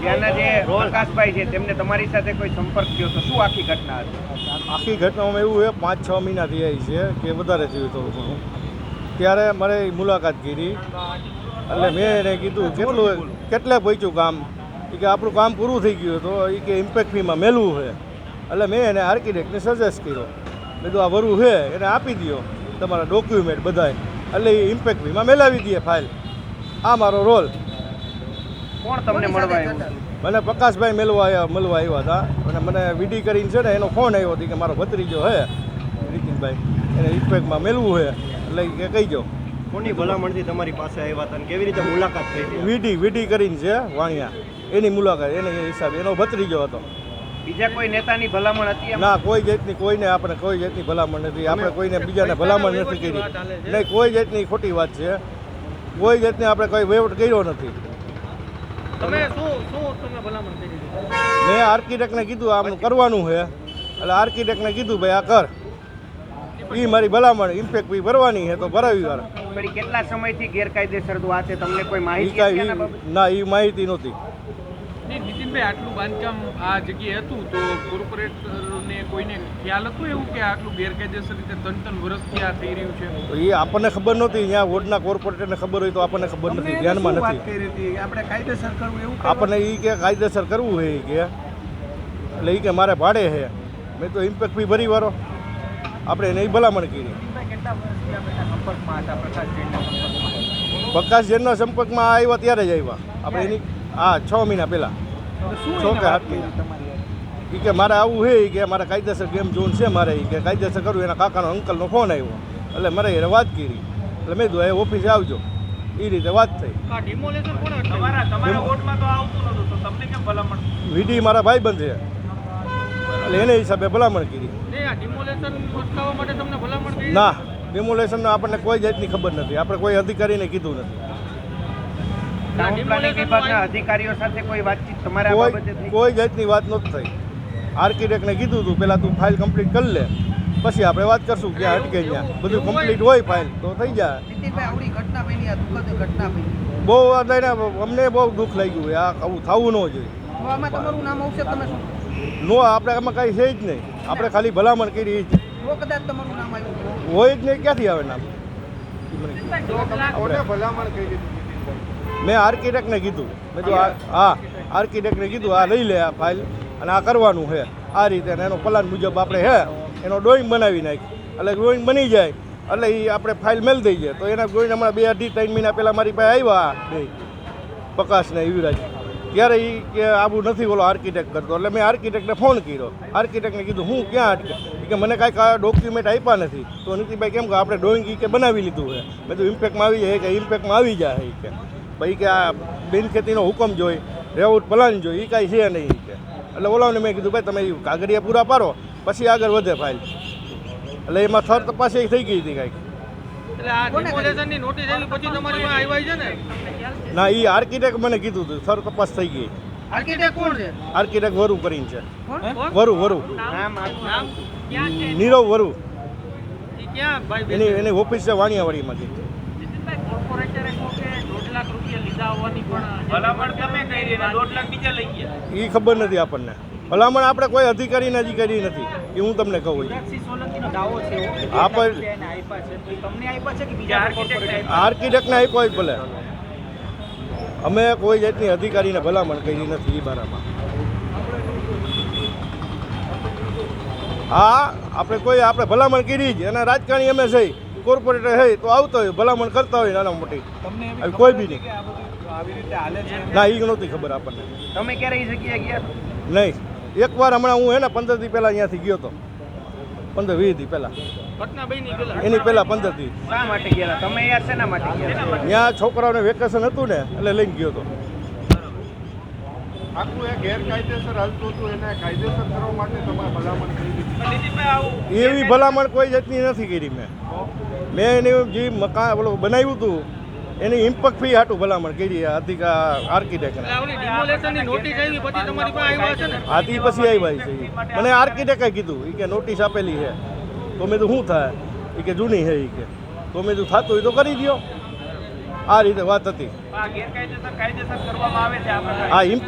ત્યાંના જે પ્રકાશભાઈ છે તેમને તમારી સાથે કોઈ સંપર્ક થયો તો શું આખી ઘટના હતી? આખી ઘટનામાં એવું છે 5-6 મહિના થઈ આવી છે કે વધારે થયું થોડું ઘણું. ત્યારે મારે મુલાકાત કરી એટલે મેં એને કીધું કેટલે પહોંચ્યું કામ. એ કે આપણું કામ પૂરું થઈ ગયું તો એ કે ઇમ્પેક્ટ ફીમાં મેળવું છે. એટલે મેં એને આર્કિટેક્ટને સજેસ્ટ કર્યો, કીધું આ વરુ છે એને આપી દો તમારા ડોક્યુમેન્ટ બધાય, એટલે એ ઇમ્પેક્ટ ફીમાં મેળવી દઈએ ફાઇલ. આ મારો રોલ. કોણ તમને મળવા આવ્યું? મને પ્રકાશભાઈ મળવા આવ્યા હતા અને મને વીડી કરીને છે ને એનો ફોન આવ્યો હતો કે મારો ભત્રીજો છે નીતિનભાઈ, એને ઇમ્પેક્ટમાં મેળવું છે એટલે કે કહી જાઓ. કોની ભલામણથી તમારી પાસે આવ્યા હતા અને કેવી રીતે મુલાકાત થઈ હતી? વીડી કરીને છે વાણિયા, એની મુલાકાત એની હિસાબે એનો ભત્રીજો હતો. બીજા કોઈ નેતાની ભલામણ હતી? ના, કોઈ જાતની કોઈને આપણે કોઈ જાતની ભલામણ નથી. આપણે કોઈને બીજાને ભલામણ નથી કરી. નહીં, કોઈ જાતની ખોટી વાત છે. કોઈ જાતની આપણે કોઈ વહીવટ કર્યો નથી. મેં આર્કિટેક્ટને કીધું આમ કરવાનું છે એટલે આર્કિટેક્ટને કીધું ભાઈ આ કર. એ મારી ભલામણ ઇમ્પેક્ટ ફી ભરવાની છે તો ભરાવી વાર. કેટલા સમયથી ગેરકાયદેસર આ છે તમને કોઈ માહિતી? ના, એ માહિતી નહોતી. નીતિનભાઈ, આટલું બાંધકામ આ જગ્યાએ હતું તો કોર્પોરેટરને કોઈને ખ્યાલ હતો એવું કે આટલું ગેરકાયદેસર રીતે 3 વર્ષથી આ થઈ રહ્યું છે? તો એ આપણને ખબર નહોતી. અહીંયા વોર્ડના કોર્પોરેટરને ખબર હોય તો આપણને ખબર નથી, ધ્યાનમાં નથી. આપણે કાયદેસર કરવું એવું આપણને એ કે કાયદેસર કરવું છે એ કે એટલે એ કે મારે ભાડે છે. મેં તો ઇમ્પેક્ટ ફી ભરી વારો. આપણે એને ભલામણ કરી. પ્રકાશ જૈનના સંપર્કમાં આવ્યા ત્યારે જ આવ્યા આપણે એની 6 મહિના પહેલાં, 6 કે 7 મહિના. એ કે મારે આવું છે કે મારે કાયદેસર ગેમ ઝોન છે મારે એ કે કાયદેસર કરવું. એના કાકાનો અંકલનો ફોન આવ્યો એટલે મારે એને વાત કરી એટલે મેં કીધું એ ઓફિસે આવજો. એ રીતે વાત થઈ. વીડી મારા ભાઈબંધ છે એટલે એને હિસાબે ભલામણ કરી. ના, ડિમોલેશનનો આપણને કોઈ જાતની ખબર નથી. આપણે કોઈ અધિકારીને કીધું નથી. અધિકારીઓ સાથે કોઈ વાતચીત તમારે કોઈ જાતની વાત નહોતી થઈ. આર્કિટેક્ટને કીધું હતું પહેલાં તું ફાઇલ કમ્પ્લીટ કરી લે પછી આપણે વાત કરશું ક્યાં અટકે ત્યાં. બધું કમ્પ્લીટ હોય ફાઇલ તો થઈ જાય. બહુ અમને બહુ દુઃખ લાગ્યું. આ આવું થવું ન જોઈએ. નો, આપણે આમાં કાંઈ છે જ નહીં. આપણે ખાલી ભલામણ કરી જ હોય જ નહીં. ક્યાંથી આવે નામ? મેં આર્કિટેક્ટને કીધું, મેં તો આર્કિટેક્ટને કીધું આ લઈ લે આ ફાઇલ અને આ કરવાનું છે આ રીતે. અને એનો પ્લાન મુજબ આપણે છે એનો ડ્રોઈંગ બનાવી નાખી એટલે ડ્રોઈંગ બની જાય એટલે એ આપણે ફાઇલ મેળ દઈ જાય. તો એના ડ્રોઈંગ હમણાં 2-3 મહિના પહેલાં મારી પાસે આવ્યા બે પ્રકાશ ને યુવરાજ. ત્યારે એ કે આવું નથી બોલો આર્કિટેક્ટ કરતો. એટલે મેં આર્કિટેક્ટને ફોન કર્યો. આર્કિટેક્ટને કીધું હું ક્યાં અટકે? કે મને કાંઈક ડોક્યુમેન્ટ આપ્યા નથી. તો નીતિભાઈ કેમ કે આપણે ડ્રોઈંગ કે બનાવી લીધું છે. મેં તો ઇમ્પેક્ટમાં આવી જાય કે ઇમ્પેક્ટમાં આવી જાય એ કે ભાઈ કે આ બિનખેતીનો હુકમ જોઈ રેવટ પ્લાન જોઈ એ કાંઈ છે નહીં કે. એટલે ઓલાને મેં કીધું ભાઈ તમે કાગળિયા પૂરા પાડો પછી આગળ વધે ફાઇલ. એટલે એમાં થર તપાસ એ થઈ ગઈ હતી કાંઈક. ના, એ આર્કિટેક્ટ મને કીધું હતું થર તપાસ થઈ ગઈ. આર્કિટેક્ટ વરુ કરીને છે. વરુ નીરવ વરુ. એની ઓફિસ છે વાણિયાવાડીમાંથી. એ ખબર નથી આપણને. ભલામણ આપણે કોઈ અધિકારીને હજી કરી નથી એ હું તમને કહું. આર્કિટેક્ટને આપ્યો જ ભલે. અમે કોઈ જાતની અધિકારીને ભલામણ કરી નથી એ બારામાં. હા, આપણે ભલામણ કરી જ. અને રાજકારણી અમે છે કોર્પોરેટર છે તો આવતો હોય ભલામણ કરતા હોય નાના મોટી. કોઈ બી નહીં. ના, એ નહોતી ખબર આપણને. તમે ક્યારે એ જગ્યાએ ગયા? નહીં, એકવાર હમણાં હું 15 દી પહેલાં અહીંયાથી ગયો હતો. 15-20 દી પહેલાં. એની પહેલાં 15 દી. શા માટે ગયા તમે? યાર શેના માટે ગયા? ત્યાં છોકરાઓને વેકેશન હતું ને એટલે લઈને ગયો હતો. આખું એ ગેરકાયદેસર હાલતું હતું એને કાયદેસર કરવા માટે તમારે ભલામણ કરી દીધી? એવી ભલામણ કોઈ જાતની નથી કરી. મેં એને જે મકાન બનાવ્યું હતું એની ઇમ્પેક્ટ ફી હાટું ભલામણ કરી આર્કિટેક્ટને. આથી પછી આવ્યા છે. મને આર્કિટેક્ટે કીધું એ કે નોટિસ આપેલી છે. તો મેં તો શું થાય એ કે જૂની છે એ કે. તો મેં તો થતું હોય તો કરી દો. આ રીતે વાત હતી. આ ગેરકાયદેસર કાયદેસર કરવામાં આવે છે આ પ્રકારે આ ઇમ્પેક્ટ